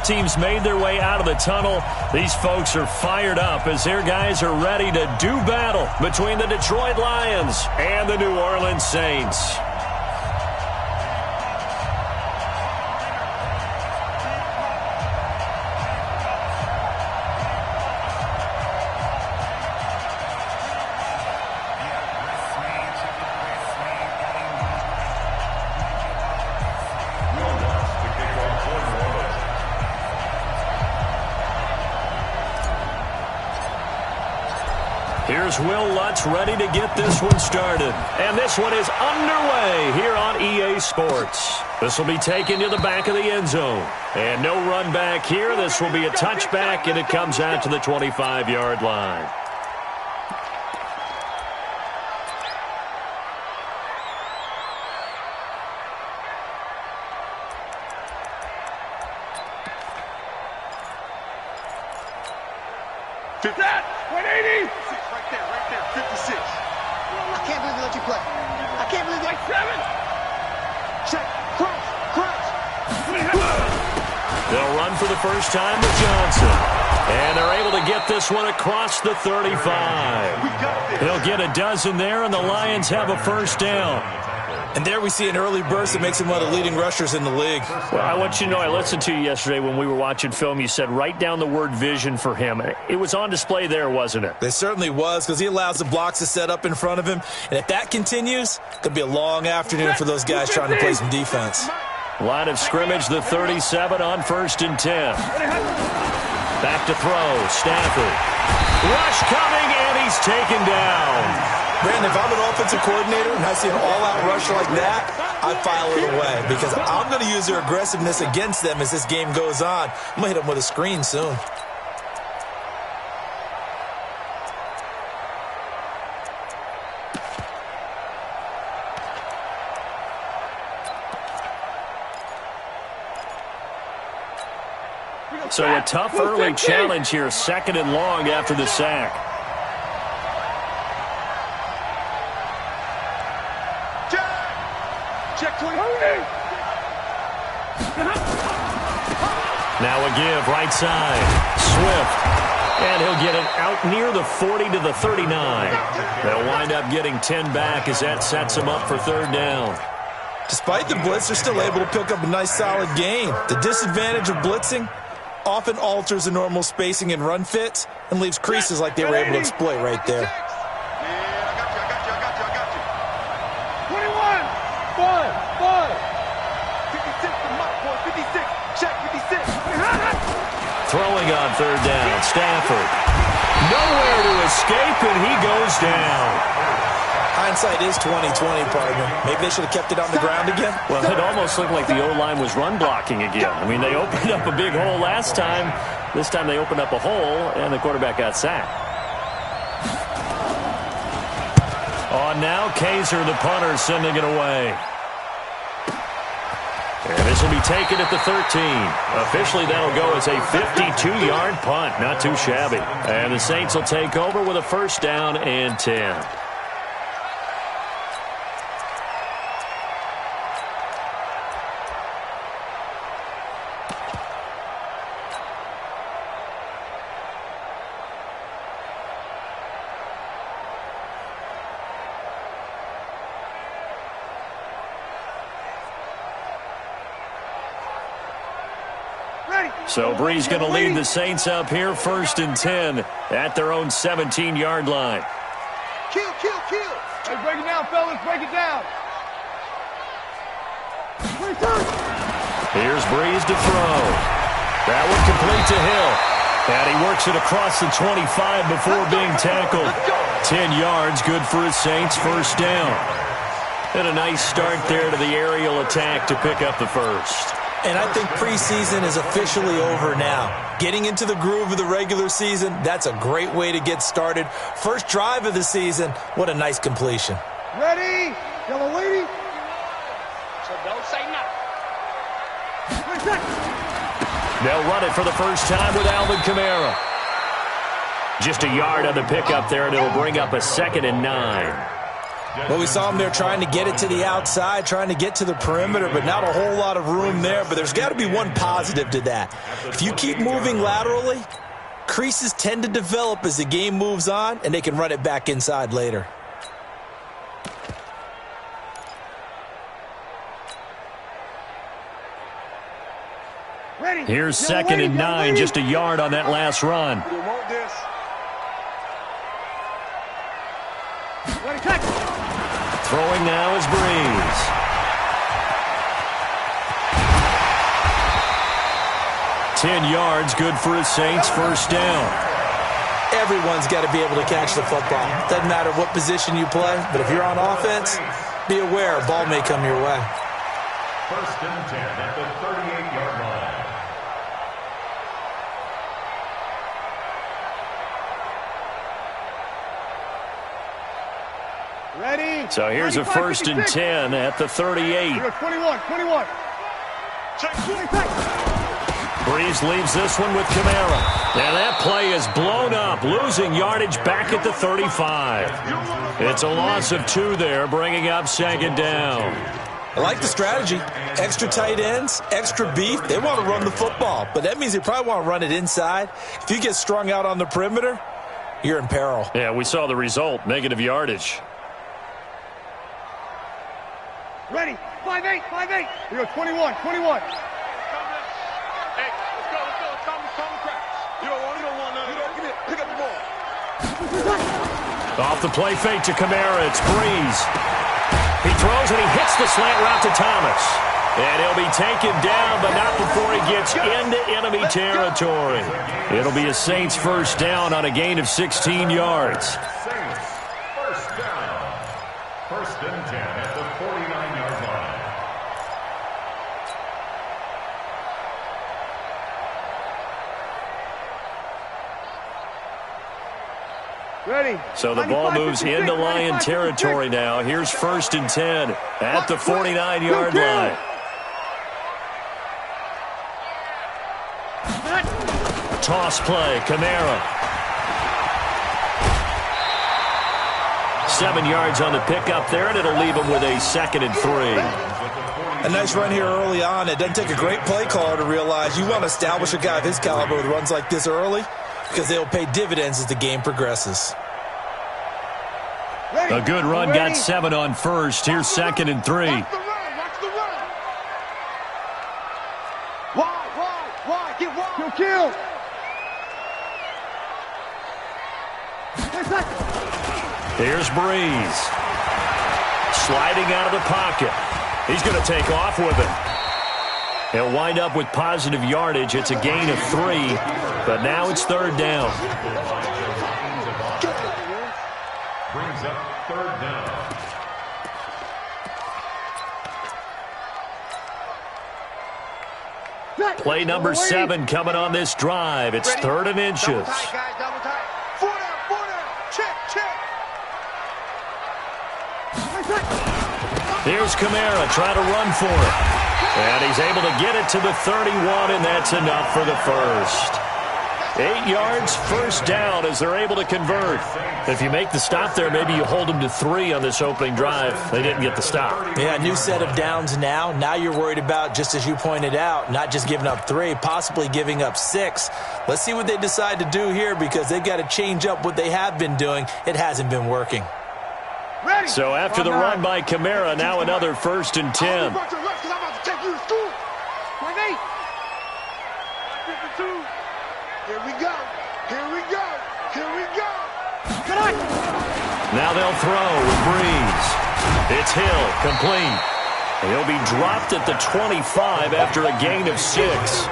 Both teams made their way out of the tunnel. These folks are fired up as their guys are ready to do battle between the Detroit Lions and the New Orleans Saints. Here's Will Lutz ready to get this one started. And this one is underway here on EA Sports. This will be taken to the back of the end zone. And no run back here. This will be a touchback, and it comes out to the 25-yard line. That 180. Right there, 56. I can't believe they let you play. I can't believe they 7. Check, crunch. They'll run for the first time with Johnson. And they're able to get this one across the 35. They'll get a dozen there, and the Lions have a first down. And there we see an early burst that makes him one of the leading rushers in the league. Well, I want you to know, I listened to you yesterday when we were watching film. You said write down the word vision for him. It was on display there, wasn't it? It certainly was, because he allows the blocks to set up in front of him. And if that continues, it could be a long afternoon for those guys trying to play some defense. Line of scrimmage, the 37 on 1st and 10. Back to throw, Stafford. Rush coming, and he's taken down. Brandon, if I'm an offensive coordinator and I see an all-out rush like that, I file it away because I'm going to use their aggressiveness against them as this game goes on. I'm going to hit them with a screen soon. So a tough early challenge here, 2nd and long after the sack. Check 20. Now a give, right side. Swift. And he'll get it out near the 40 to the 39. They'll wind up getting 10 back as that sets them up for 3rd down. Despite the blitz, they're still able to pick up a nice solid gain. The disadvantage of blitzing often alters the normal spacing and run fits and leaves creases like they were able to exploit right there. Throwing on 3rd down, Stafford. Nowhere to escape, and he goes down. Hindsight is 20/20, partner. Maybe they should have kept it on the ground again. Well, it almost looked like the O-line was run blocking again. I mean, they opened up a big hole last time. This time they opened up a hole, and the quarterback got sacked. On now, Kaiser, the punter, sending it away. And this will be taken at the 13. Officially, that'll go as a 52-yard punt. Not too shabby. And the Saints will take over with a 1st down and 10. So Bree's going to lead the Saints up here, 1st and 10 at their own 17-yard line. Kill. Hey, break it down, fellas. Break it down. Here's Breeze to throw. That one complete to Hill. And he works it across the 25 before being tackled. 10 yards, good for his Saints, 1st down. And a nice start there to the aerial attack to pick up the 1st. And I think preseason is officially over now. Getting into the groove of the regular season, that's a great way to get started. First drive of the season, what a nice completion. Ready? Yellow lady? So don't say nothing. They'll run it for the first time with Alvin Kamara. Just a yard on the pickup there, and it'll bring up a 2nd and 9. Well, we saw him there trying to get it to the outside, trying to get to the perimeter, but not a whole lot of room there. But there's got to be one positive to that. If you keep moving laterally, creases tend to develop as the game moves on, and they can run it back inside later. Here's 2nd and 9, just a yard on that last run. Throwing now is Breeze. Ten yards, good for his Saints, first down. Everyone's got to be able to catch the football. Doesn't matter what position you play, but if you're on offense, be aware a ball may come your way. 1st and 10 at the 38-yard line. Ready? So here's a 1st and 10 at the 38. 21. Breeze leaves this one with Kamara. And that play is blown up, losing yardage back at the 35. It's a loss of 2 there, bringing up 2nd down. I like the strategy. Extra tight ends, extra beef. They want to run the football, but that means they probably want to run it inside. If you get strung out on the perimeter, you're in peril. Yeah, we saw the result, negative yardage. Ready? 5-8. We go 21. Hey, let's go. Calm cracks. You don't want none. Give me it. Pick up the ball. Off the play fake to Kamara, it's Breeze. He throws and he hits the slant route to Thomas. And he'll be taken down, but not before he gets into enemy territory. It'll be a Saints first down on a gain of 16 yards. Saints, first down. 1st and 10 at the 49-yard line. Ready? So the ball moves into Lion territory now. Here's 1st and 10 at the 49-yard line. Toss play, Kamara. 7 yards on the pickup there, and it'll leave him with a 2nd and 3. A nice run here early on. It doesn't take a great play caller to realize you want to establish a guy of his caliber with runs like this early, because they'll pay dividends as the game progresses. A good run, got 7 on first. Here's 2nd and 3. Watch the run. Why? Get wide. Kill. Here's Breeze. Sliding out of the pocket. He's going to take off with it. He'll wind up with positive yardage. It's a gain of 3, but now it's 3rd down. Brings up 3rd down. Play number 7 coming on this drive. It's 3rd and inches. Double tight, guys, double tight. 4 down. Check. Here's Kamara trying to run for it. And he's able to get it to the 31, and that's enough for the first. 8 yards, first down as they're able to convert. If you make the stop there, maybe you hold them to 3 on this opening drive. They didn't get the stop. Yeah, new set of downs now. Now you're worried about, just as you pointed out, not just giving up 3, possibly giving up 6. Let's see what they decide to do here, because they've got to change up what they have been doing. It hasn't been working. Ready? So after the run by Kamara, now another 1st and 10. Here we go. Now they'll throw with Breeze. It's Hill, complete. He'll be dropped at the 25 after a gain of 6.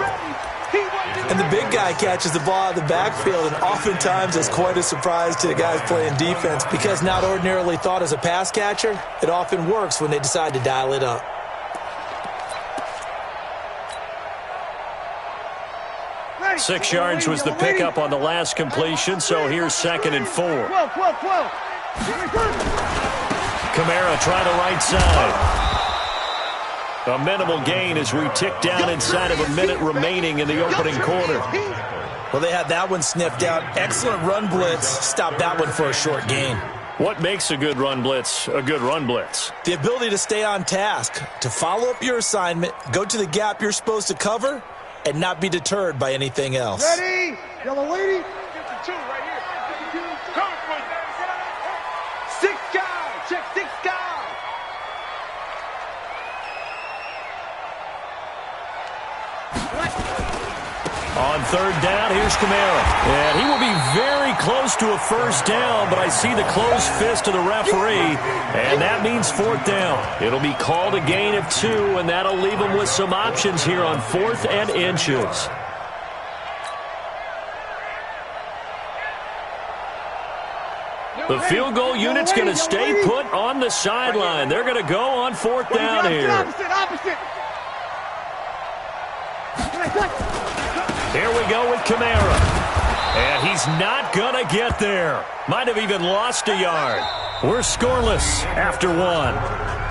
And the big guy catches the ball out of the backfield, and oftentimes it's quite a surprise to the guys playing defense, because not ordinarily thought as a pass catcher, it often works when they decide to dial it up. Ready? 6 yards was the pickup on the last completion, so here's 2nd and 4. 12. Kamara trying to right side. A minimal gain as we tick down inside of a minute remaining in the opening quarter. Well, they had that one sniffed out. Excellent run blitz. Stopped that one for a short gain. What makes a good run blitz a good run blitz? The ability to stay on task, to follow up your assignment, go to the gap you're supposed to cover, and not be deterred by anything else. Ready? Yellow lady. 52 right here. 52. Come for you. 6 guys. Check 6 guys. On third down, here's Kamara. And he will be very close to a first down, but I see the closed fist of the referee, and that means fourth down. It'll be called a gain of 2, and that'll leave them with some options here on 4th and inches. The field goal unit's going to stay put on the sideline. They're going to go on 4th down here. Opposite. Here we go with Kamara. And he's not going to get there. Might have even lost a yard. We're scoreless after 1.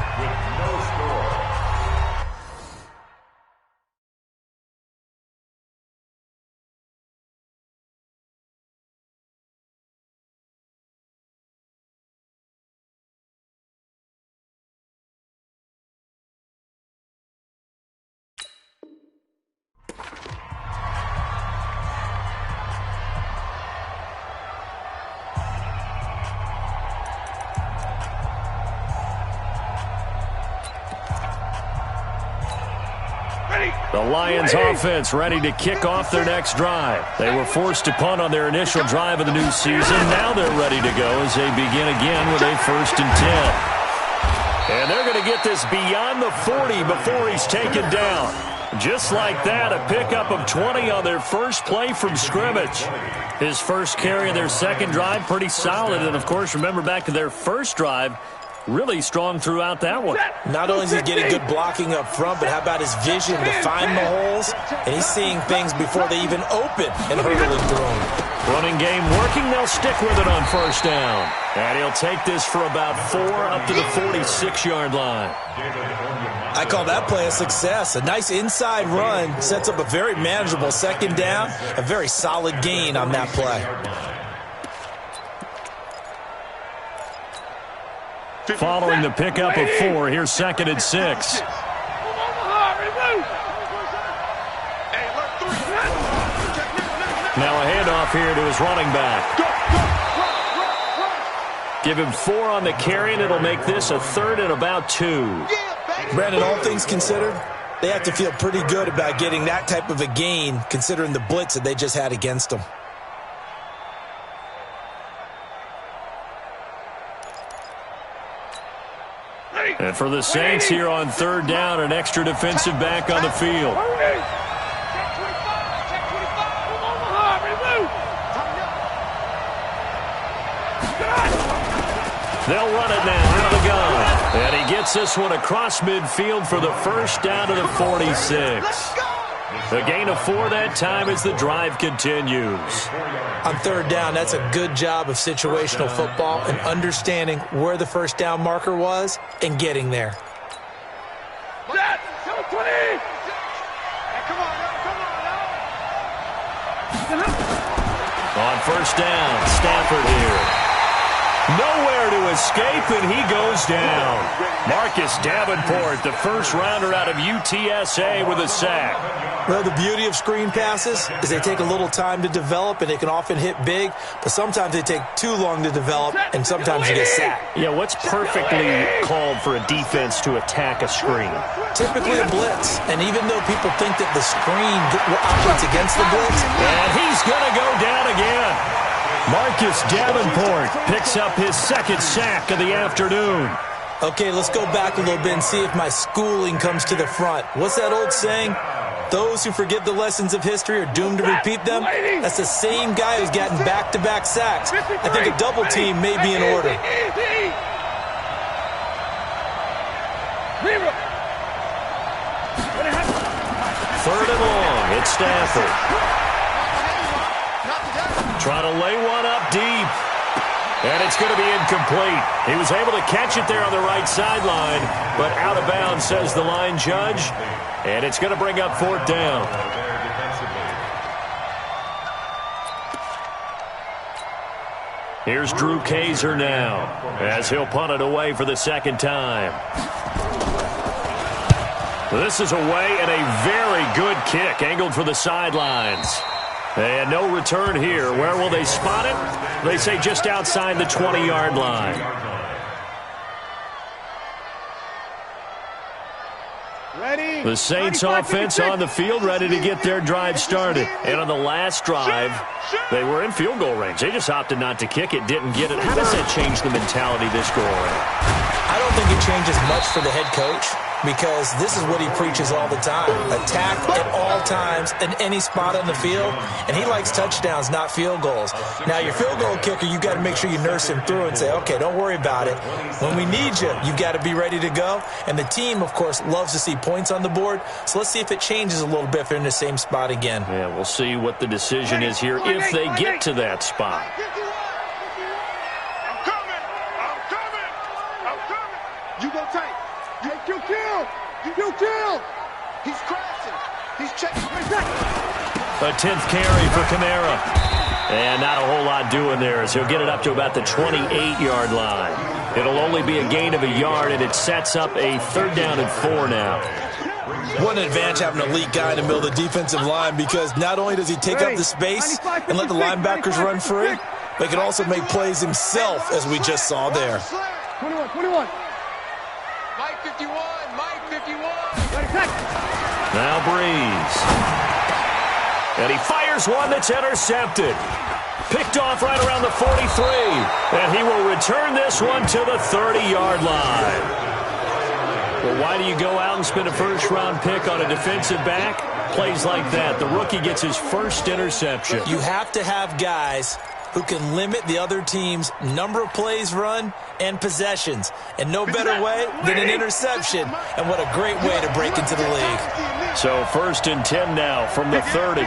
The Lions offense ready to kick off their next drive. They were forced to punt on their initial drive of the new season. Now they're ready to go as they begin again with a 1st and 10. And they're going to get this beyond the 40 before he's taken down. Just like that, a pickup of 20 on their first play from scrimmage. His first carry of their second drive, pretty solid. And, of course, remember back to their first drive, really strong throughout that one. Not only is he getting good blocking up front, but how about his vision to find the holes? And he's seeing things before they even open and hurdling through them. Running game working. They'll stick with it on first down. And he'll take this for about 4 up to the 46-yard line. I call that play a success. A nice inside run sets up a very manageable second down. A very solid gain on that play. Following the pickup of 4, here's 2nd and 6. Now a handoff here to his running back. Give him 4 on the carry, and it'll make this a 3rd and about 2. Brandon, all things considered, they have to feel pretty good about getting that type of a gain, considering the blitz that they just had against them. And for the Saints here on 3rd down, an extra defensive back on the field. They'll run it now out of the gun. And he gets this one across midfield for the first down to the 46. A gain of 4 that time as the drive continues. On 3rd down, that's a good job of situational football and understanding where the first down marker was and getting there. On first down, Stafford here. Nowhere to escape, and he goes down. Marcus Davenport, the first rounder out of UTSA with a sack. Well, the beauty of screen passes is they take a little time to develop, and they can often hit big, but sometimes they take too long to develop, and sometimes you get sacked. Yeah, what's perfectly called for a defense to attack a screen? Typically a blitz, and even though people think that the screen operates against the blitz, and he's going to go down again. Marcus Davenport picks up his 2nd sack of the afternoon. Okay, let's go back a little bit and see if my schooling comes to the front. What's that old saying? Those who forget the lessons of history are doomed to repeat them. That's the same guy who's gotten back-to-back sacks. I think a double team may be in order. Third and long, it's Stafford. Trying to lay one up deep. And it's going to be incomplete. He was able to catch it there on the right sideline, but out of bounds, says the line judge. And it's going to bring up 4th down. Here's Drew Kaiser now as he'll punt it away for the second time. This is away and a very good kick angled for the sidelines. And no return here. Where will they spot it? They say just outside the 20-yard line. The Saints offense on the field ready to get their drive started. And on the last drive, they were in field goal range. They just opted not to kick it, didn't get it. How does that change the mentality this go around? I don't think it changes much for the head coach, because this is what he preaches all the time. Attack at all times in any spot on the field, and he likes touchdowns, not field goals. Now, your field goal kicker, you got to make sure you nurse him through and say, okay, don't worry about it. When we need you, you got to be ready to go. And the team, of course, loves to see points on the board, so let's see if it changes a little bit if they're in the same spot again. Yeah, we'll see what the decision is here if they get to that spot. You go tight. You kill. You kill. He's crashing. He's checking. A 10th carry for Kamara. And not a whole lot doing there as he'll get it up to about the 28-yard line. It'll only be a gain of a yard, and it sets up a 3rd down and 4 now. What an advantage having an elite guy in the middle of the defensive line, because not only does he take up the space and let the linebackers run free, but he can also make plays himself, as we just saw there. 21. Mike 51. Now Breeze. And he fires one that's intercepted. Picked off right around the 43. And he will return this one to the 30-yard line. Well, why do you go out and spend a first-round pick on a defensive back? Plays like that. The rookie gets his first interception. You have to have guys who can limit the other team's number of plays run and possessions. And no better way than an interception. And what a great way to break into the league. So 1st and 10 now from the 30.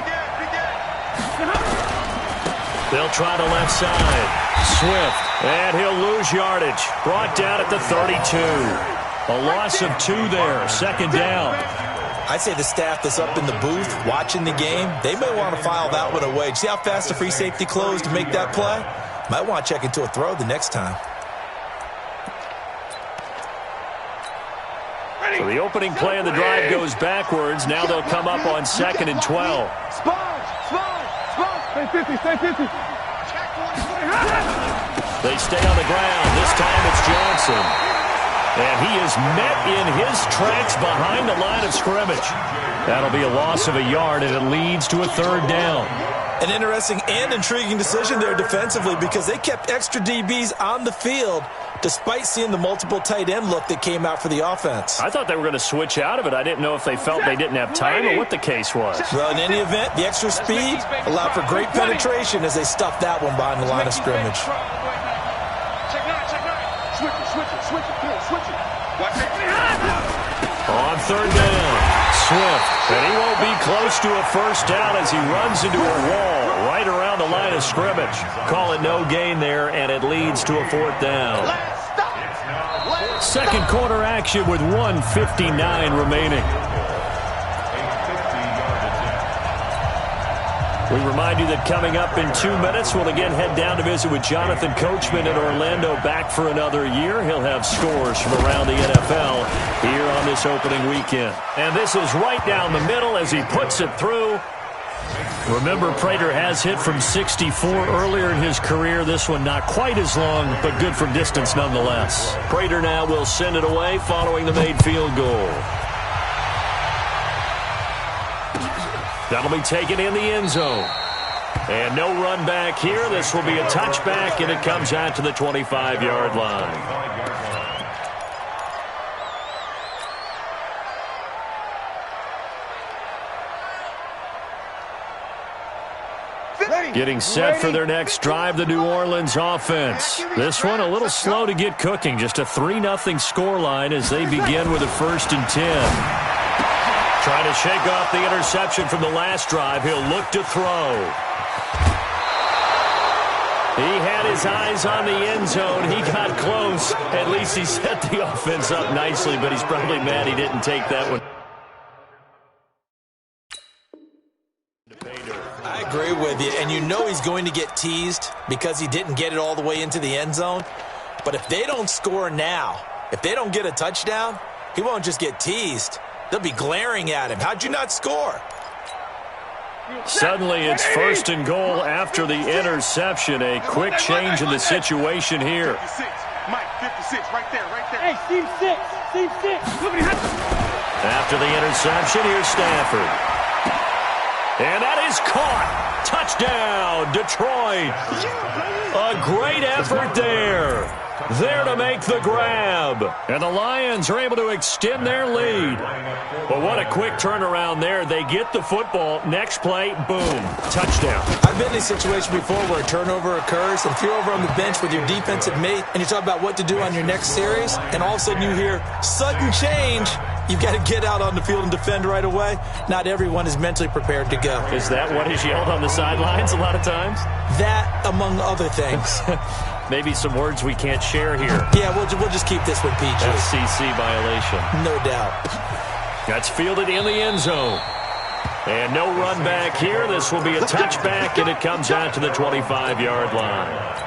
They'll try the left side. Swift. And he'll lose yardage. Brought down at the 32. A loss of 2 there. 2nd down. I'd say the staff that's up in the booth watching the game, they may want to file that one away. See how fast the free safety closed to make that play? Might want to check into a throw the next time. So the opening play of the drive goes backwards. Now they'll come up on 2nd and 12. Stay 50. They stay on the ground. This time it's Johnson. And he is met in his tracks behind the line of scrimmage. That'll be a loss of a yard, and it leads to a 3rd down. An interesting and intriguing decision there defensively, because they kept extra DBs on the field despite seeing the multiple tight end look that came out for the offense. I thought they were going to switch out of it. I didn't know if they felt they didn't have time or what the case was. Well, in any event, the extra speed allowed for great penetration as they stuffed that one behind the line of scrimmage. On 3rd down, Swift. And he won't be close to a 1st down as he runs into a wall right around the line of scrimmage. Call it no gain there, and it leads to a 4th down. 2nd quarter action with 1:59 remaining. We remind you that coming up in 2 minutes, we'll again head down to visit with Jonathan Coachman in Orlando, back for another year. He'll have scores from around the NFL here on this opening weekend. And this is right down the middle as he puts it through. Remember, Prater has hit from 64 earlier in his career. This one not quite as long, but good from distance nonetheless. Prater now will send it away following the made field goal. That'll be taken in the end zone. And no run back here. This will be a touchback, and it comes out to the 25-yard line. Getting set for their next drive, the New Orleans offense. This one a little slow to get cooking. Just a 3-0 scoreline as they begin with a 1st and 10. Trying to shake off the interception from the last drive. He'll look to throw. He had his eyes on the end zone. He got close. At least he set the offense up nicely, but he's probably mad he didn't take that one. I agree with you, and you know he's going to get teased because he didn't get it all the way into the end zone. But if they don't score now, if they don't get a touchdown, he won't just get teased. They'll be glaring at him. How'd you not score? Suddenly it's 1st and goal after the interception. A quick change in the situation here. 56. Mike, 56, right there, right there. Hey, team 6, team 6. After the interception, here's Stafford. And that is caught. Touchdown, Detroit. A great effort there. There to make the grab. And the Lions are able to extend their lead. But what a quick turnaround there. They get the football. Next play, boom, touchdown. I've been in a situation before where a turnover occurs, and if you're over on the bench with your defensive mate and you talk about what to do on your next series, and all of a sudden you hear sudden change, you've got to get out on the field and defend right away. Not everyone is mentally prepared to go. Is that what is yelled on the sidelines a lot of times? That, among other things. Maybe some words we can't share here. Yeah, we'll just keep this one PG. FCC violation. No doubt. That's fielded in the end zone. And no run back here. This will be a touchback, and it comes out to the 25-yard line.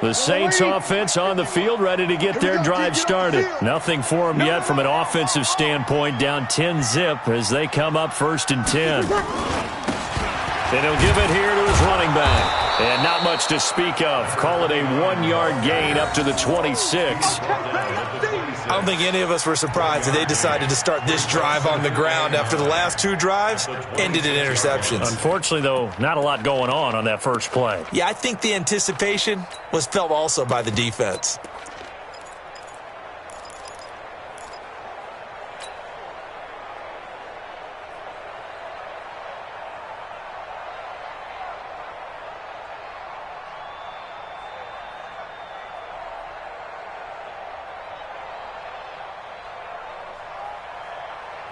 The Saints offense on the field, ready to get their drive started. Nothing for them yet from an offensive standpoint, down 10-zip as they come up 1st and 10. And he'll give it here to his running back. And not much to speak of. Call it a 1-yard gain up to the 26. I don't think any of us were surprised that they decided to start this drive on the ground after the last 2 drives ended in interceptions. Unfortunately, though, not a lot going on that first play. Yeah, I think the anticipation was felt also by the defense.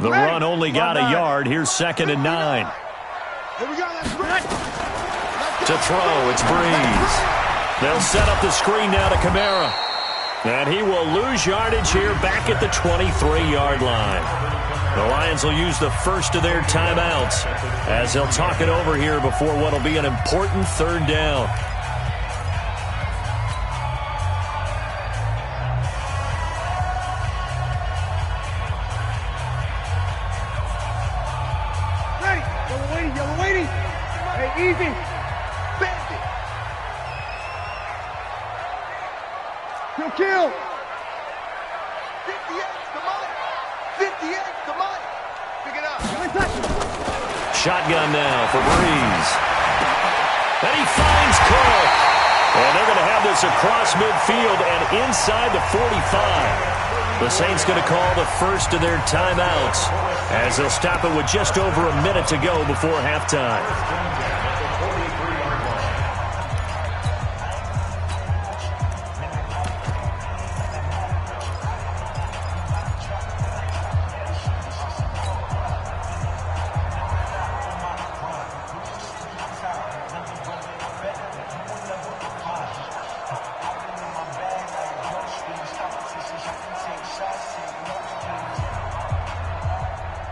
The run only got a yard. Here's 2nd and 9. Here we go, let's run. To throw, it's Breeze. They'll set up the screen now to Kamara. And he will lose yardage here back at the 23-yard line. The Lions will use the first of their timeouts as they'll talk it over here before what will be an important 3rd down. Easy. Bandit. Kill. 58, come on. 58, come on. Pick it up. Shotgun now for Breeze. And he finds Cook. And they're going to have this across midfield and inside the 45. The Saints going to call the first of their timeouts as they'll stop it with just over a minute to go before halftime.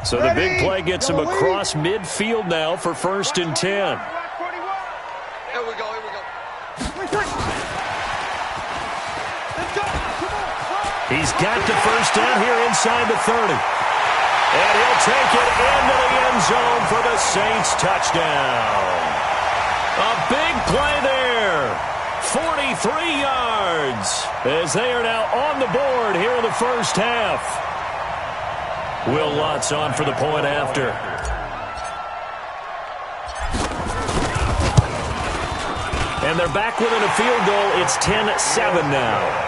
So the big play gets him across midfield now for 1st and 10. Here we go. He's got the first down here inside the 30. And he'll take it into the end zone for the Saints touchdown. A big play there. 43 yards as they are now on the board here in the first half. Will Lutz on for the point after. And they're back within a field goal. It's 10-7 now.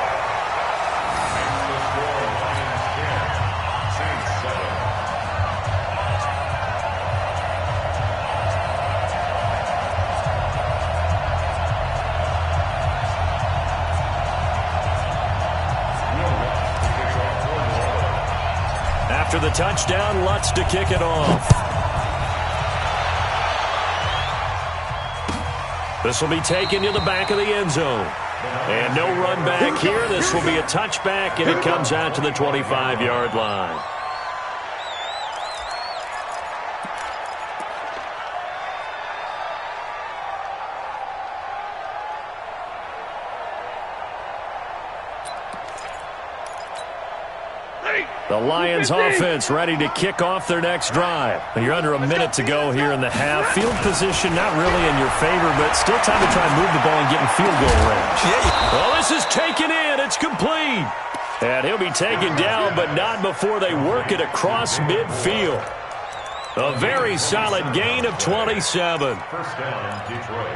After the touchdown, Lutz to kick it off. This will be taken to the back of the end zone. And no run back here. This will be a touchback, and it comes out to the 25-yard line. The Lions offense ready to kick off their next drive. You're under a minute to go here in the half. Field position not really in your favor, but still time to try and move the ball and get in field goal range. Well, this is taken in. It's complete. And he'll be taken down, but not before they work it across midfield. A very solid gain of 27. First down, Detroit.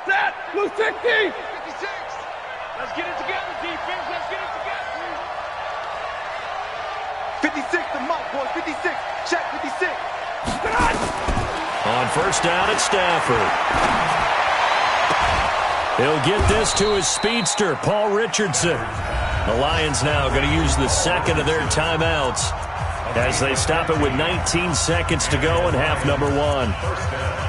Set! Blue 60! 56! Let's get it together, defense. Let's get it together. 56 the mark, boys. 56. Check 56. On first down, it's Stafford. He'll get this to his speedster, Paul Richardson. The Lions now going to use the second of their timeouts as they stop it with 19 seconds to go in half number one. First down.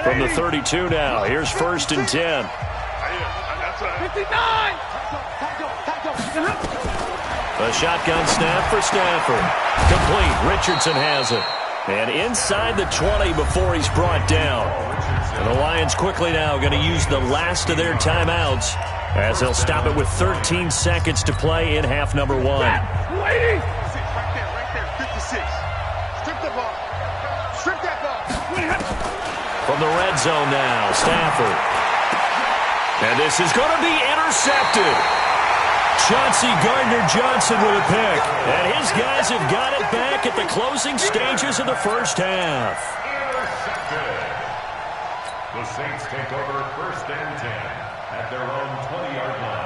From the 32 now, here's first and 10. 59! A shotgun snap for Stafford. Complete. Richardson has it. And inside the 20 before he's brought down. And the Lions quickly now going to use the last of their timeouts as they'll stop it with 13 seconds to play in half number one. Lady! Right there. 56. Strip the ball. Strip that ball. From the red zone now, Stafford. And this is going to be intercepted. Chauncey Gardner-Johnson with a pick. And his guys have got it back at the closing stages of the first half. Intercepted. The Saints take over first and 10 at their own 20-yard line.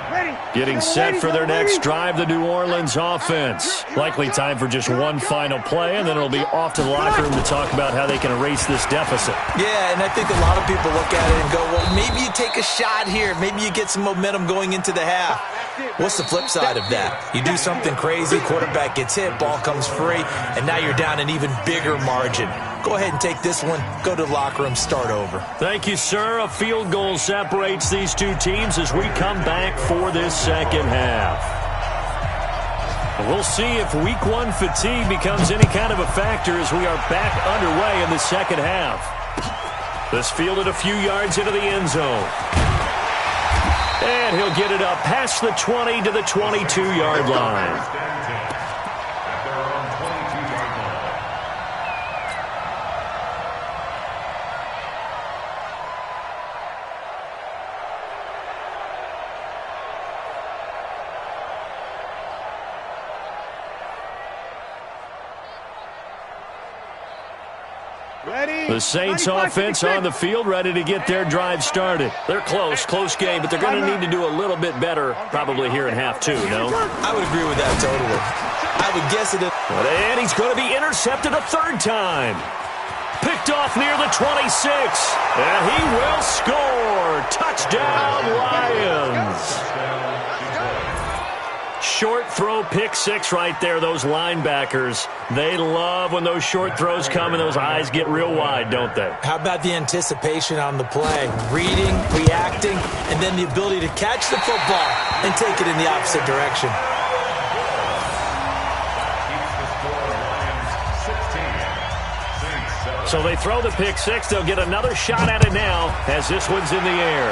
Getting set for their next drive, the New Orleans offense. Likely time for just one final play, and then it'll be off to the locker room to talk about how they can erase this deficit. Yeah, and I think a lot of people look at it and go, well, maybe you take a shot here. Maybe you get some momentum going into the half. What's the flip side of that? You do something crazy, quarterback gets hit, ball comes free, and now you're down an even bigger margin. Go ahead and take this one, go to the locker room, start over. Thank you, sir. A field goal separates these two teams as we come back for this second half. And we'll see if week one fatigue becomes any kind of a factor as we are back underway in the second half. This fielded a few yards into the end zone. And he'll get it up past the 20 to the 22-yard line. First and 10 at their own 22-yard line. The Saints offense on the field, ready to get their drive started. They're close game, but they're going to need to do a little bit better probably here in half two, no? I would agree with that totally. I would guess it. And he's going to be intercepted a third time. Picked off near the 26. And he will score. Touchdown, Lions. Short throw, pick six right there. Those linebackers, they love when those short throws come and those eyes get real wide, don't they? How about the anticipation on the play? Reading, reacting, and then the ability to catch the football and take it in the opposite direction. So they throw the pick six. They'll get another shot at it now as this one's in the air.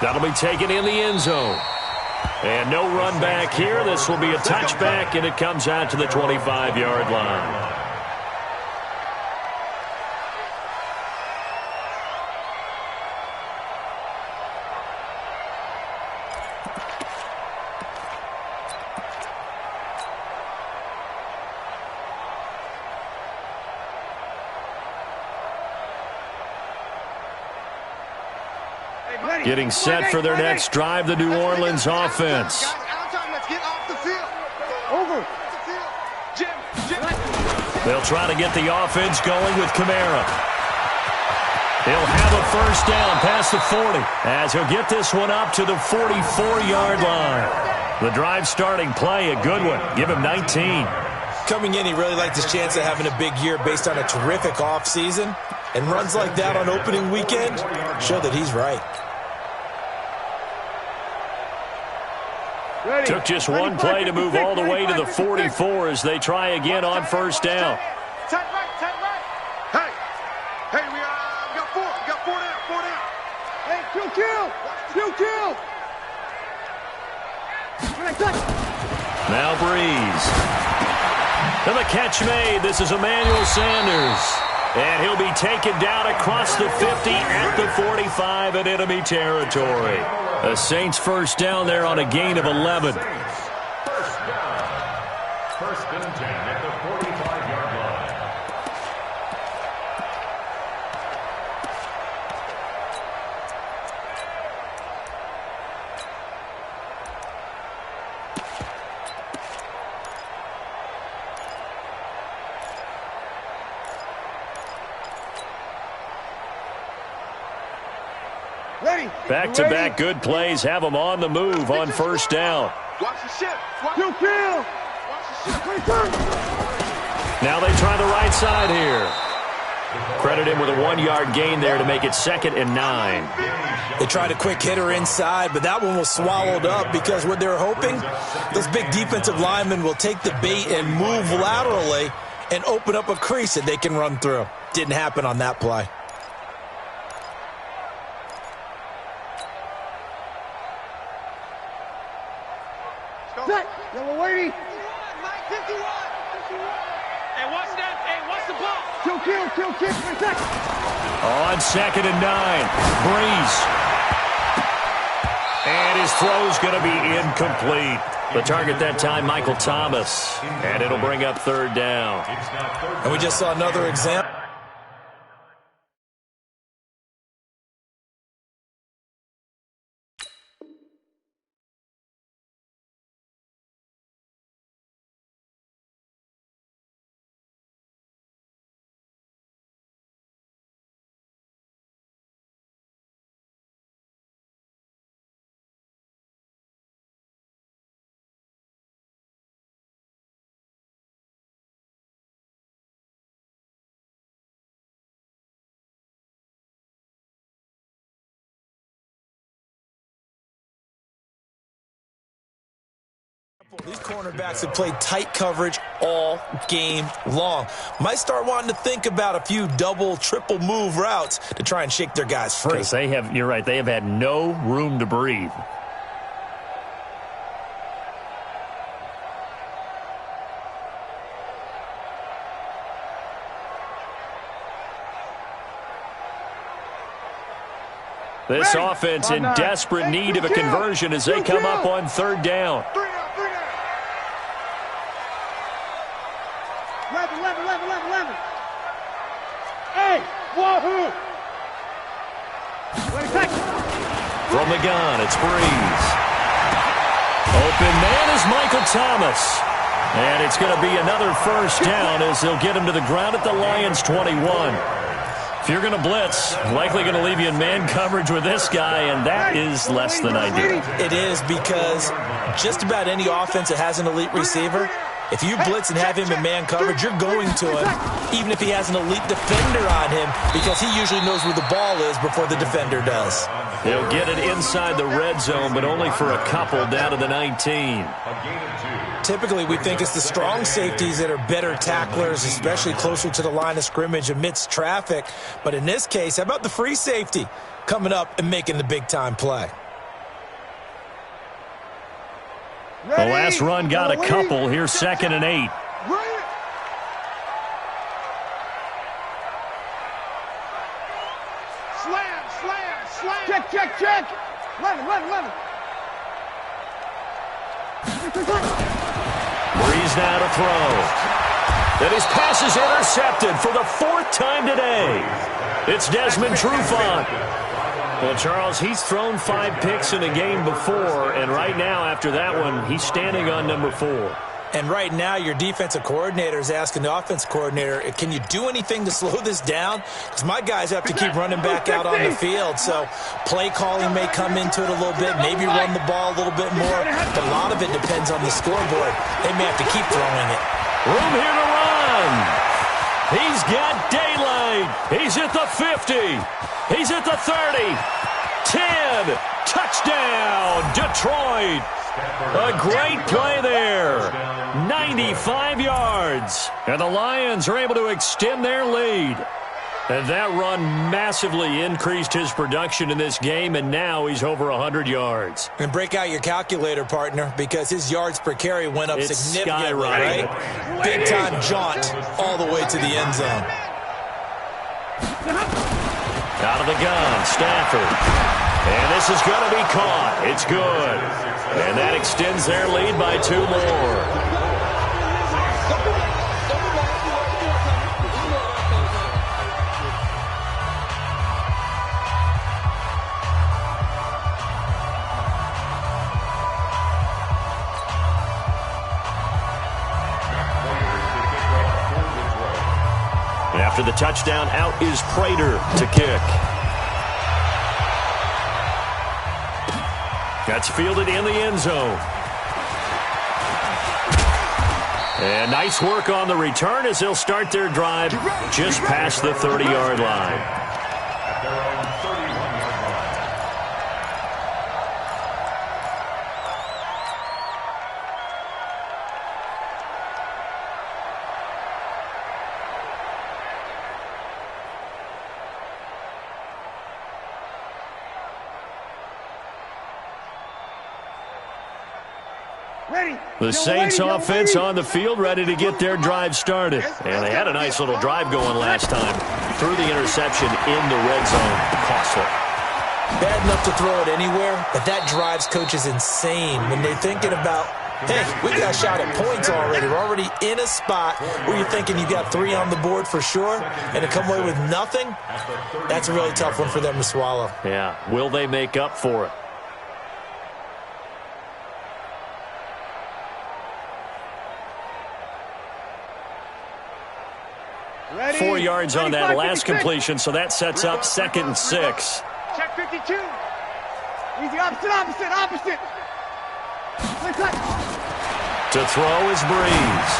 That'll be taken in the end zone. And no run back here. This will be a touchback, and it comes out to the 25-yard line. Getting set for their next drive, the New Orleans offense. They'll try to get the offense going with Kamara. He'll have a first down past the 40 as he'll get this one up to the 44-yard line. The drive starting play, a good one. Give him 19. Coming in, he really liked his chance of having a big year based on a terrific offseason. And runs like that on opening weekend show that he's right. Took just one play to move all the way to the 44 as they try again on first down. Tight right. Hey, we got four. We got four down. Hey, kill. Now Breeze. And the catch made. This is Emmanuel Sanders. And he'll be taken down across the 50 at the 45 in enemy territory. The Saints first down there on a gain of 11. First down. First and 10 at the 45-yard line. Back-to-back good plays have them on the move on first down. Watch the ship. Kill. Now they try the right side here. Credit him with a 1-yard gain there to make it 2nd and 9. They tried a quick hitter inside, but that one was swallowed up because what they're hoping, those big defensive linemen will take the bait and move laterally and open up a crease that they can run through. Didn't happen on that play. Yellow lady. 51. Hey, watch that. Hey, watch the ball. Kill. On 2nd and 9. Breeze. And his throw's going to be incomplete. The target that time, Michael Thomas. And it'll bring up 3rd down. And we just saw another example. These cornerbacks have played tight coverage all game long. Might start wanting to think about a few double, triple move routes to try and shake their guys free. Because you're right, they have had no room to breathe. This offense in desperate need of a conversion as they come up on 3rd down. 11. Hey, wahoo! From the gun, it's Breeze. Open man is Michael Thomas. And it's going to be another first down as they'll get him to the ground at the Lions' 21. If you're going to blitz, likely going to leave you in man coverage with this guy, and that is less than ideal. It is because just about any offense that has an elite receiver, if you blitz and have him in man coverage, you're going to him, even if he has an elite defender on him, because he usually knows where the ball is before the defender does. They'll get it inside the red zone, but only for a couple down to the 19. Typically, we think it's the strong safeties that are better tacklers, especially closer to the line of scrimmage amidst traffic. But in this case, how about the free safety coming up and making the big-time play? The last run got a couple. Here's 2nd and 8. Slam. Check. 11. Breeze now to throw. And his pass is intercepted for the 4th time today. It's Desmond Trufant. Well, Charles, he's thrown 5 picks in a game before, and right now, after that one, he's standing on number 4. And right now, your defensive coordinator is asking the offensive coordinator, can you do anything to slow this down? Because my guys have to keep running back out on the field. So play calling may come into it a little bit, maybe run the ball a little bit more. But a lot of it depends on the scoreboard. They may have to keep throwing it. Room here to run. He's got daylight. He's at the 50. He's at the 30. 10. Touchdown, Detroit. A great play there. 95 yards. And the Lions are able to extend their lead. And that run massively increased his production in this game, and now he's over 100 yards. And break out your calculator, partner, because his yards per carry went up significantly, right? Big-time jaunt all the way to the end zone. Out of the gun, Stafford. And this is going to be caught. It's good. And that extends their lead by 2 more. After the touchdown, out is Prater to kick. That's fielded in the end zone. And nice work on the return as they'll start their drive just past the 30-yard line. At their own 31-yard line. The Saints offense on the field, ready to get their drive started. And they had a nice little drive going last time. Threw the interception in the red zone. Costly. Bad enough to throw it anywhere, but that drives coaches insane when they're thinking about, hey, we got a shot at points already. We're already in a spot where you're thinking you got 3 on the board for sure, and to come away with nothing, that's a really tough one for them to swallow. Yeah, will they make up for it? Ready? 4 yards on that last completion, so that sets up 2nd and 6. Check 52. Easy, opposite. To throw is Breeze.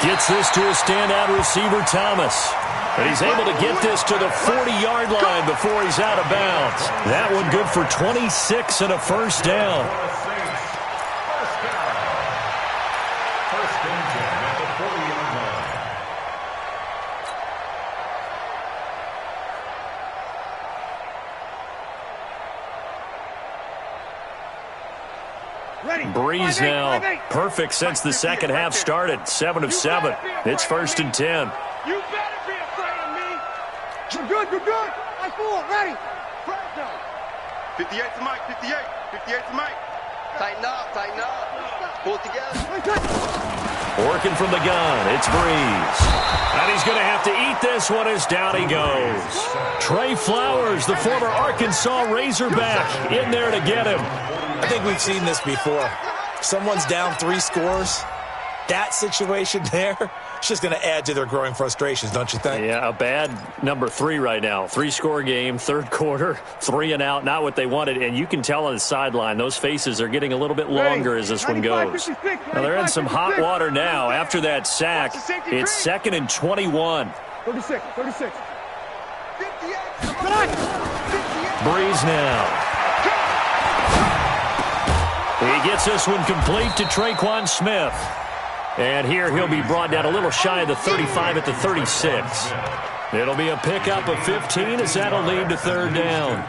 Gets this to a standout receiver, Thomas. And he's able to get this to the 40-yard line before he's out of bounds. That one good for 26 and a first down. First and 10 at the 40-yard line. Breeze now perfect since the second half started. 7 of 7. It's 1st and 10. You better be afraid of me. You're good. I fool, ready. 58 to Mike, 58 to Mike. Tighten up. Pull it together. Working from the gun, it's Breeze. And he's going to have to eat this one as down he goes. Trey Flowers, the former Arkansas Razorback, in there to get him. I think we've seen this before. Someone's down 3 scores. That situation there, it's just going to add to their growing frustrations, don't you think? Yeah, a bad number 3 right now. 3-score game, 3rd quarter, 3 and out, not what they wanted. And you can tell on the sideline, those faces are getting a little bit longer as this one goes. Now they're in some hot water now. After that sack, it's 2nd and 21. 36. Breeze now. He gets this one complete to Traquan Smith. And here he'll be brought down a little shy of the 35 at the 36. It'll be a pickup of 15 as that'll lead to 3rd down.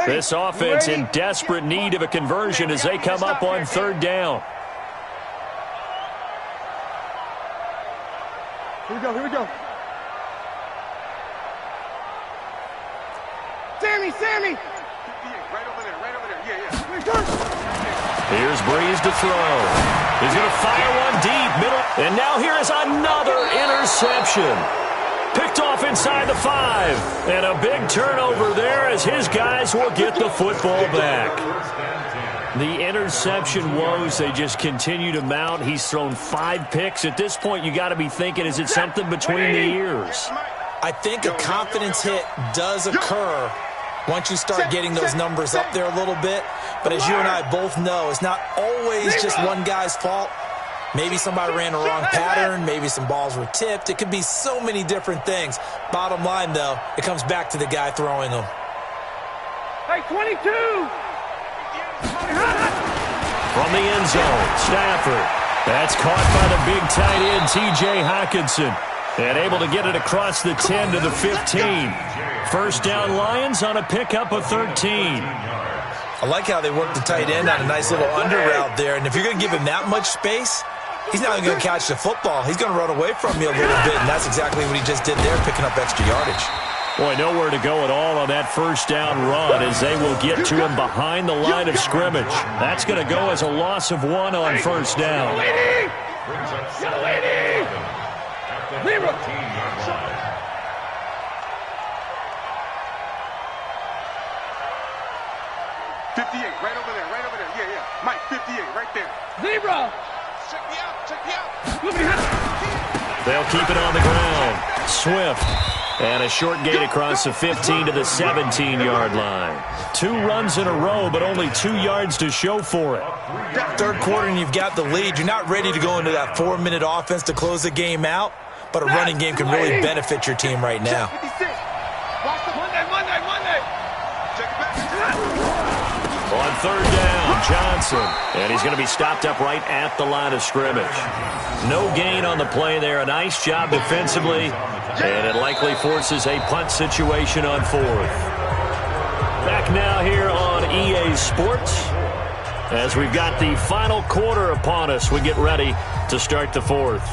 This offense in desperate need of a conversion as they come up on 3rd down. Here we go. Sammy! Right over there. Yeah. Here's Breeze to throw. He's going to fire one deep, middle. And now here is another interception. Picked off inside the 5. And a big turnover there as his guys will get the football back. The interception woes, they just continue to mount. He's thrown 5 picks. At this point, you got to be thinking, is it something between the ears? I think a confidence hit does occur once you start getting those numbers up there a little bit. But as you and I both know, it's not always just one guy's fault. Maybe somebody ran a wrong pattern. Maybe some balls were tipped. It could be so many different things. Bottom line, though, it comes back to the guy throwing them. Hey, 22! From the end zone, Stafford. That's caught by the big tight end, T.J. Hockenson. And able to get it across the 10 to the 15. First down, Lions on a pickup of 13. I like how they work the tight end on a nice little under route there. And if you're going to give him that much space, he's not even going to catch the football. He's going to run away from you a little bit, and that's exactly what he just did there, picking up extra yardage. Boy, nowhere to go at all on that first down run as they will get to him behind the line of scrimmage. That's going to go as a loss of 1 on first down. Brings up 7 at the 14-yard line. Right over there, right over there. Yeah, yeah. Mike, 58, right there. Zebra! Check me out. They'll keep it on the ground. Swift. And a short gain across the 15 to the 17-yard line. 2 runs in a row, but only 2 yards to show for it. Third quarter and you've got the lead. You're not ready to go into that 4-minute offense to close the game out, but a running game can really benefit your team right now. Monday. Check it back. On third down, Johnson. And he's going to be stopped up right at the line of scrimmage. No gain on the play there. A nice job defensively. And it likely forces a punt situation on 4th. Back now here on EA Sports. As we've got the final quarter upon us, we get ready to start the 4th.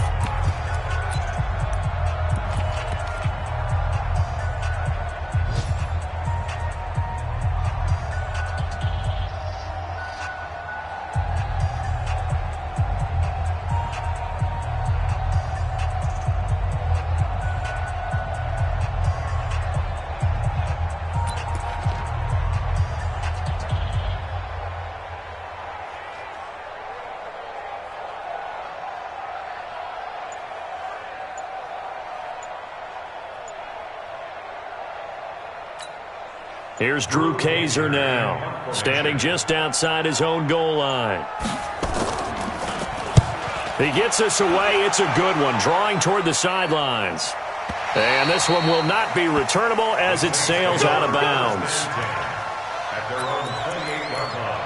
Here's Drew Kaiser now, standing just outside his own goal line. He gets us away. It's a good one, drawing toward the sidelines. And this one will not be returnable as it sails out of bounds. At their own 28-yard line.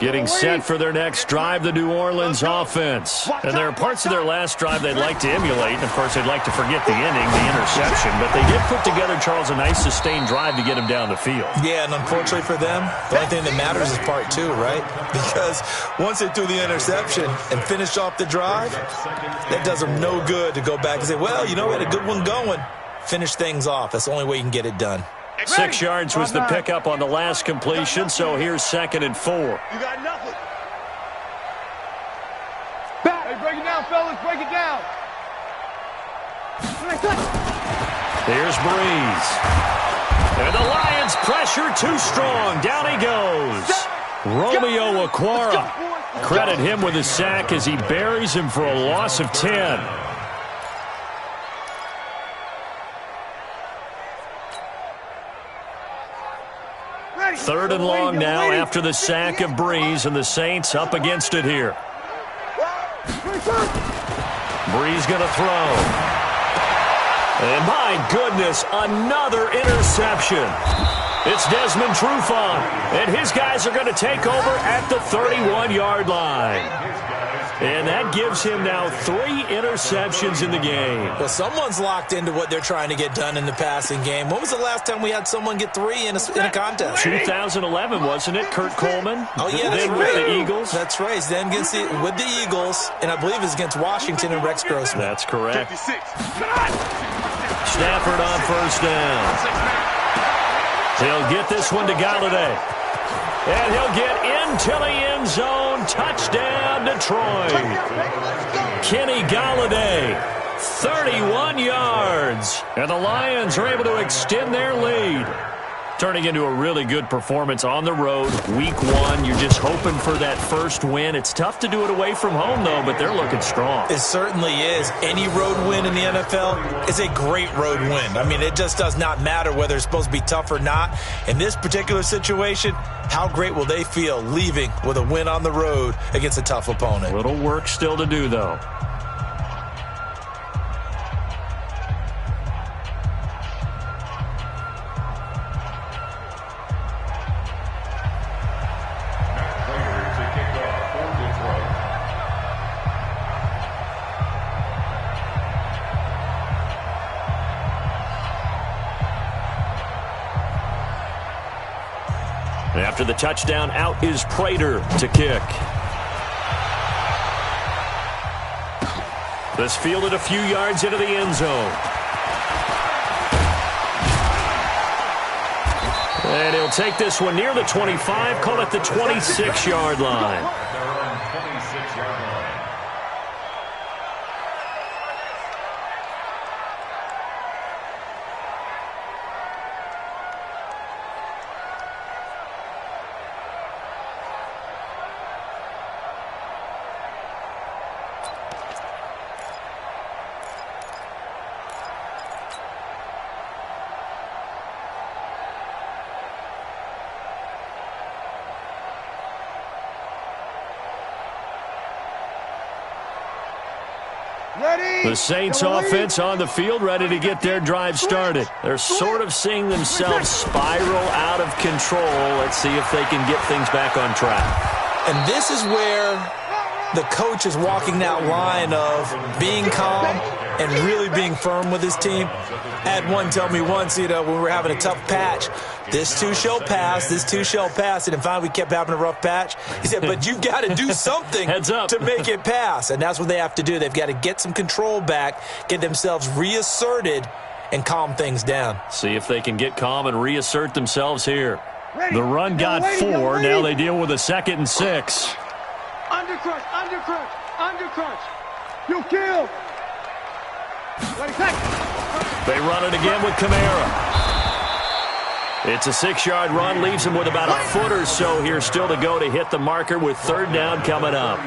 Getting set for their next drive, the New Orleans offense. And there are parts of their last drive they'd like to emulate. And, of course, they'd like to forget the inning, the interception. But they did put together, Charles, a nice sustained drive to get him down the field. Yeah, and unfortunately for them, the only thing that matters is part 2, right? Because once they threw the interception and finished off the drive, that does them no good to go back and say, well, you know, we had a good one going. Finish things off. That's the only way you can get it done. 6 yards was the pickup on the last completion, so here's 2nd and 4. You got nothing. Hey, break it down, fellas. Break it down. Here's Breeze. And the Lions pressure too strong. Down he goes. Romeo Okwara. Credit him with a sack as he buries him for a loss of 10. Third and long now after the sack of Breeze, and the Saints up against it here. Breeze going to throw. And my goodness, another interception. It's Desmond Trufant, and his guys are going to take over at the 31-yard line. His guys And that gives him now 3 interceptions in the game. Well, someone's locked into what they're trying to get done in the passing game. When was the last time we had someone get 3 in a contest? 2011, wasn't it? Kurt Coleman? Oh, yeah, that's then right. With the Eagles? That's right. Then with the Eagles, and I believe it's against Washington and Rex Grossman. That's correct. Stafford on first down. He'll get this one to Galladay. And he'll get into the end zone. Touchdown, Detroit. Kenny Galladay, 31 yards. And the Lions are able to extend their lead. Turning into a really good performance on the road. Week 1, you're just hoping for that first win. It's tough to do it away from home, though, but they're looking strong. It certainly is. Any road win in the NFL is a great road win. I mean, it just does not matter whether it's supposed to be tough or not. In this particular situation, how great will they feel leaving with a win on the road against a tough opponent? Little work still to do, though. After the touchdown, out is Prater to kick. This fielded a few yards into the end zone. And he'll take this one near the 25, call it the 26-yard line. Their own 26-yard line. The Saints offense on the field, ready to get their drive started. They're sort of seeing themselves spiral out of control. Let's see if they can get things back on track. And this is where the coach is walking that line of being calm and really being firm with his team. I had one tell me once, when we were having a tough patch, this too shall pass, this too shall pass. And finally we kept having a rough patch. He said, but you've got to do something Heads up. to make it pass. And that's what they have to do. They've got to get some control back, get themselves reasserted, and calm things down. See if they can get calm and reassert themselves here. The run got 4. Now they deal with a 2nd and 6. Undercrunch, undercrunch, undercrunch. You kill. They run it again with Kamara. It's a 6-yard run, leaves him with about a foot or so here still to go to hit the marker with 3rd down coming up.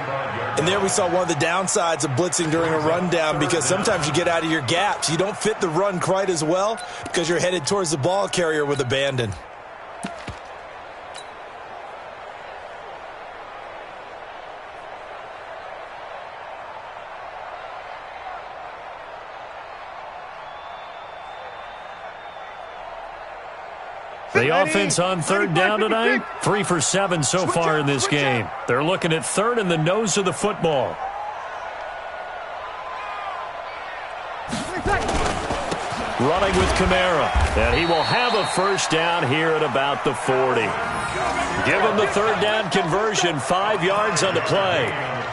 And there we saw one of the downsides of blitzing during a rundown, because sometimes you get out of your gaps. You don't fit the run quite as well because you're headed towards the ball carrier with abandon. The offense on 3rd down tonight, 3 for 7 so far in this game. They're looking at 3rd in the nose of the football. Running with Kamara, and he will have a 1st down here at about the 40. Give him the 3rd down conversion, 5 yards on the play.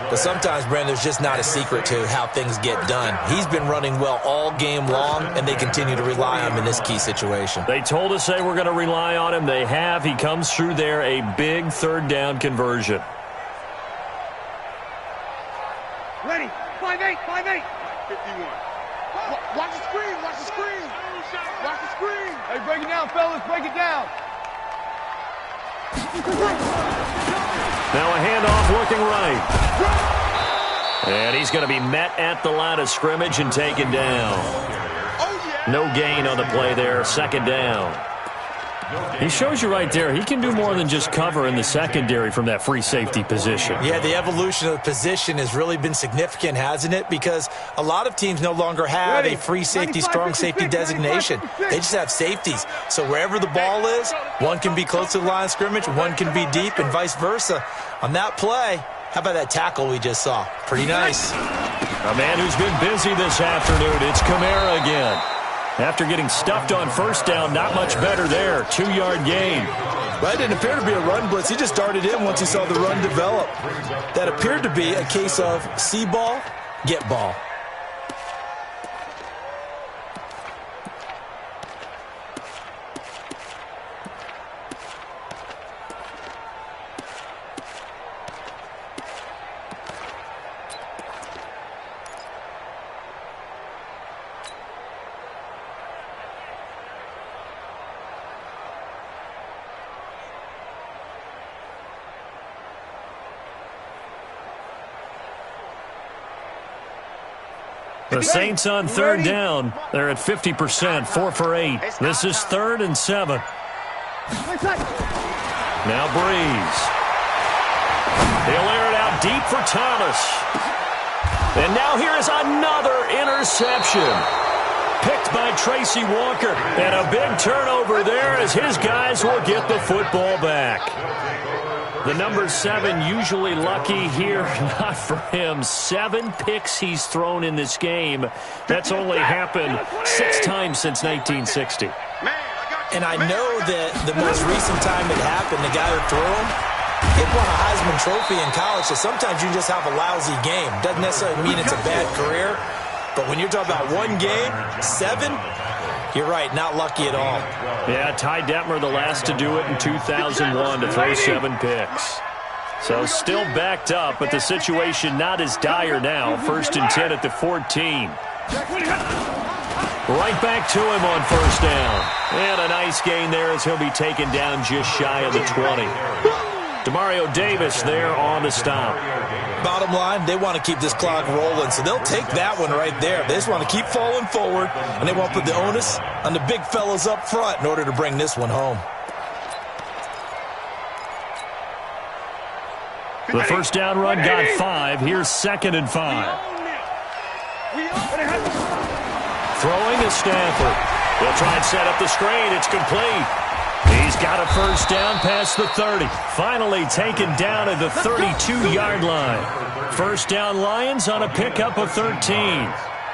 But sometimes, Brandon, there's just not a secret to how things get done. He's been running well all game long, and they continue to rely on him in this key situation. They told us they were going to rely on him. They have. He comes through there, a big 3rd down conversion. Ready. 5-8, 5-8. 51. Watch the screen, watch the screen. Watch the screen. Hey, break it down, fellas. Break it down. Now a handoff looking right. And he's going to be met at the line of scrimmage and taken down. No gain on the play there, 2nd down. He shows you right there, he can do more than just cover in the secondary from that free safety position. Yeah, the evolution of the position has really been significant, hasn't it? Because a lot of teams no longer have a free safety, strong safety designation. They just have safeties. So wherever the ball is, one can be close to the line of scrimmage, one can be deep, and vice versa. On that play, How about that tackle we just saw? Pretty nice. A man who's been busy this afternoon, it's Kamara again. After getting stuffed on first down, not much better there. 2-yard gain. Well, it didn't appear to be a run blitz. He just darted in once he saw the run develop. That appeared to be a case of see ball, get ball. The Saints on third down. They're at 50%, 4 for 8. This is 3rd and 7. Now Breeze. He'll air it out deep for Thomas. And now here is another interception. Picked by Tracy Walker. And a big turnover there as his guys will get the football back. The number 7 usually lucky here. Not for him. 7 picks he's thrown in this game. That's only happened 6 times since 1960. And I know that the most recent time it happened, the guy who threw him, he won a Heisman Trophy in college, so sometimes you just have a lousy game. Doesn't necessarily mean it's a bad career, but when you're talking about one game, 7, you're right, not lucky at all. Yeah, Ty Detmer the last to do it in 2001 to throw 7 picks. So still backed up, but the situation not as dire now. 1st and 10 at the 14. Right back to him on first down. And a nice gain there as he'll be taken down just shy of the 20. Demario Davis there on the stop. Bottom line, they want to keep this clock rolling, so they'll take that one right there. They just want to keep falling forward, and they want to put the onus on the big fellas up front in order to bring this one home. The first down run got 5. Here's 2nd and 5. Throwing to Stafford. They'll try and set up the screen. It's complete. He's got a first down past the 30. Finally taken down at the 32-yard line. First down Lions on a pickup of 13.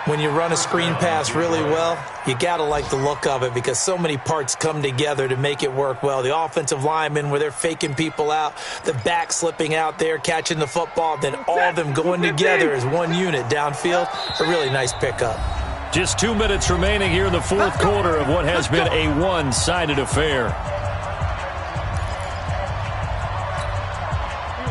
When you run a screen pass really well, you got to like the look of it because so many parts come together to make it work well. The offensive linemen where they're faking people out, the back slipping out there, catching the football, then all of them going together as one unit downfield. A really nice pickup. Just 2 minutes remaining here in the fourth quarter of what has been a one-sided affair.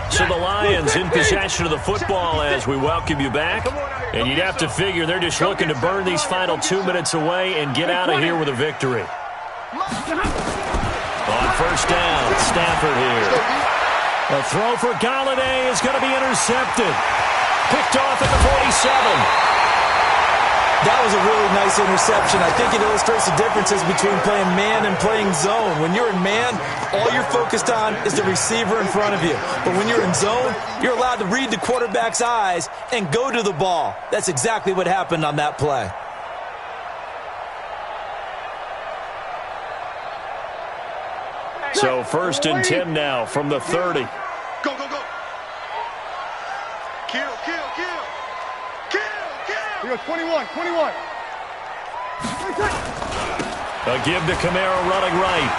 So the Lions in possession of the football as we welcome you back. And you'd have to figure they're just looking to burn these final 2 minutes away and get out of here with a victory. On first down, Stafford here. A throw for Galladay is going to be intercepted. Picked off at the 47. That was a really nice interception. I think it illustrates the differences between playing man and playing zone. When you're in man, all you're focused on is the receiver in front of you. But when you're in zone, you're allowed to read the quarterback's eyes and go to the ball. That's exactly what happened on that play. So 1st and 10 now from the 30. Go, go, go. Kill, kill, kill. Kill, kill. 21. A give to Kamara running right.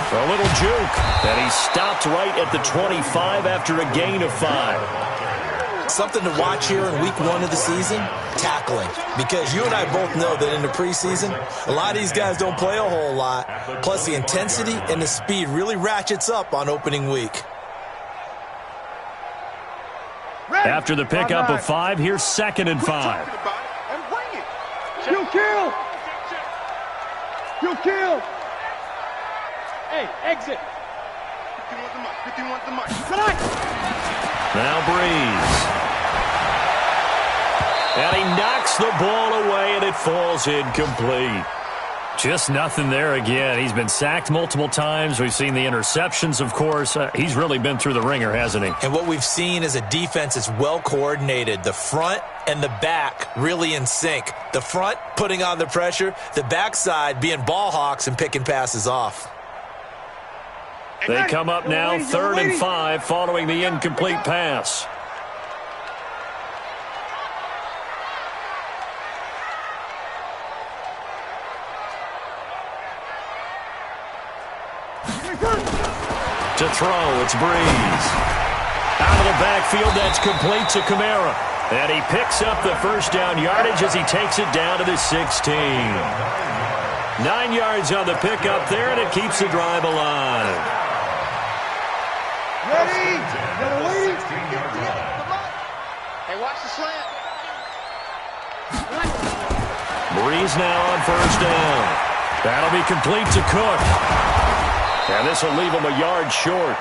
For a little juke. And he stopped right at the 25 after a gain of 5. Something to watch here in week 1 of the season, tackling. Because you and I both know that in the preseason, a lot of these guys don't play a whole lot. Plus the intensity and the speed really ratchets up on opening week. After the pickup of 5, here's 2nd and 5. Kill. Hey, exit. 51 to Mike. Now Breeze. And he knocks the ball away, and it falls incomplete. Just nothing there again. He's been sacked multiple times. We've seen the interceptions, of course. He's really been through the ringer, hasn't he? And what we've seen is a defense that's well coordinated. The front and the back really in sync. The front putting on the pressure. The backside being ball hawks and picking passes off. They come up now 3rd and 5 following the incomplete pass. To throw, it's Breeze. Out of the backfield, that's complete to Kamara. And he picks up the first down yardage as he takes it down to the 16. 9 yards on the pickup there, and it keeps the drive alive. Ready? Hey, watch the slant. Breeze now on first down. That'll be complete to Cook. And this will leave him a yard short.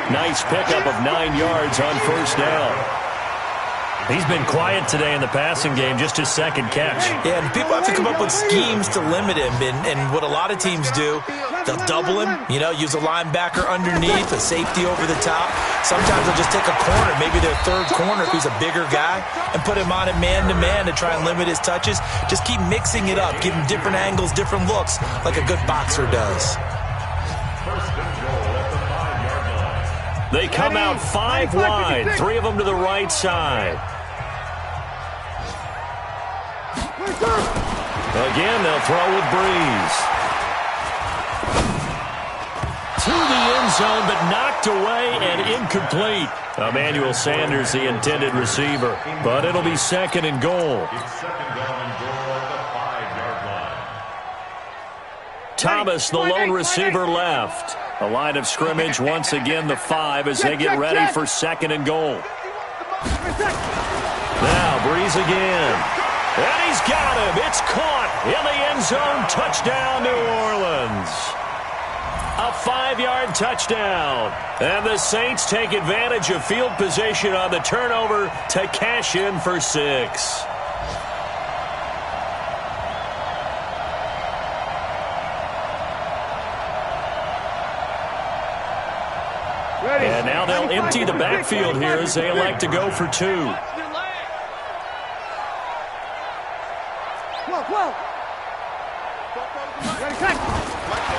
Nice pickup of 9 yards on first down. He's been quiet today in the passing game, just his second catch. Yeah, and people have to come up with schemes to limit him. And what a lot of teams do, they'll double him, use a linebacker underneath, a safety over the top. Sometimes they'll just take a corner, maybe their third corner if he's a bigger guy, and put him on it man-to-man to try and limit his touches. Just keep mixing it up, give him different angles, different looks, like a good boxer does. They come out 5 wide, 3 of them to the right side. Again, they'll throw with Breeze. To the end zone, but knocked away and incomplete. Emmanuel Sanders, the intended receiver. But it'll be second and goal. Thomas, the lone receiver, left. A line of scrimmage, once again the 5 as they get ready for second and goal. Now Breeze again. And he's got him. It's caught in the end zone. Touchdown, New Orleans. A 5-yard touchdown. And the Saints take advantage of field position on the turnover to cash in for 6. And now they'll empty the backfield here as they elect to go for 2.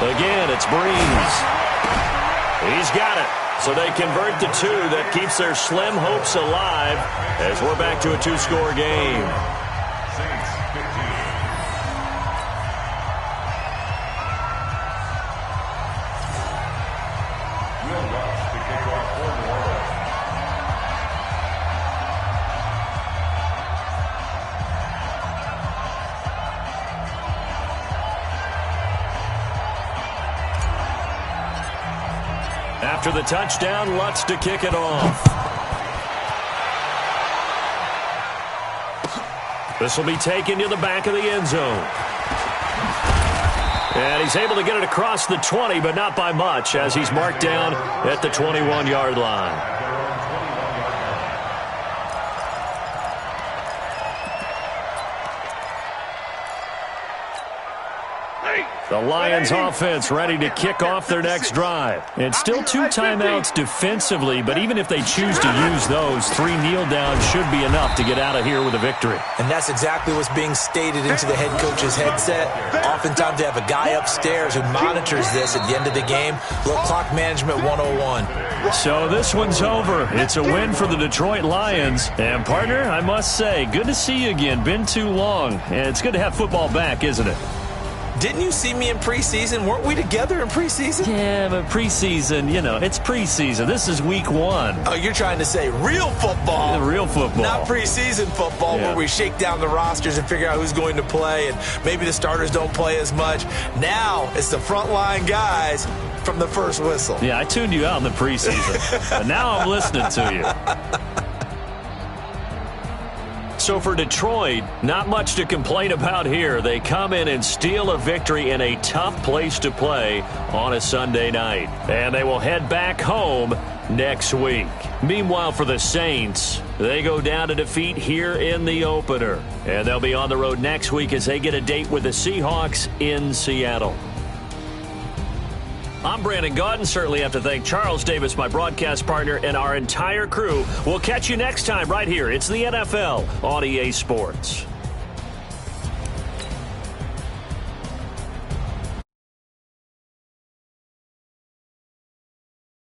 Again, it's Breeze. He's got it. So they convert the 2. That keeps their slim hopes alive as we're back to a 2-score game. After the touchdown, Lutz to kick it off. This will be taken to the back of the end zone. And he's able to get it across the 20, but not by much, as he's marked down at the 21-yard line. The Lions offense ready to kick off their next drive. And still 2 timeouts defensively, but even if they choose to use those, 3 kneel downs should be enough to get out of here with a victory. And that's exactly what's being stated into the head coach's headset. Oftentimes they have a guy upstairs who monitors this at the end of the game. Little clock management 101. So this one's over. It's a win for the Detroit Lions. And partner, I must say, good to see you again. Been too long. And it's good to have football back, isn't it? Didn't you see me in preseason? Weren't we together in preseason? Yeah, but preseason, it's preseason. This is week 1. Oh, you're trying to say real football. Real football. Not preseason football where we shake down the rosters and figure out who's going to play, and maybe the starters don't play as much. Now it's the frontline guys from the first whistle. Yeah, I tuned you out in the preseason. But now I'm listening to you. So for Detroit, not much to complain about here. They come in and steal a victory in a tough place to play on a Sunday night. And they will head back home next week. Meanwhile, for the Saints, they go down to defeat here in the opener. And they'll be on the road next week as they get a date with the Seahawks in Seattle. I'm Brandon Gaudin. Certainly have to thank Charles Davis, my broadcast partner, and our entire crew. We'll catch you next time right here. It's the NFL on EA Sports.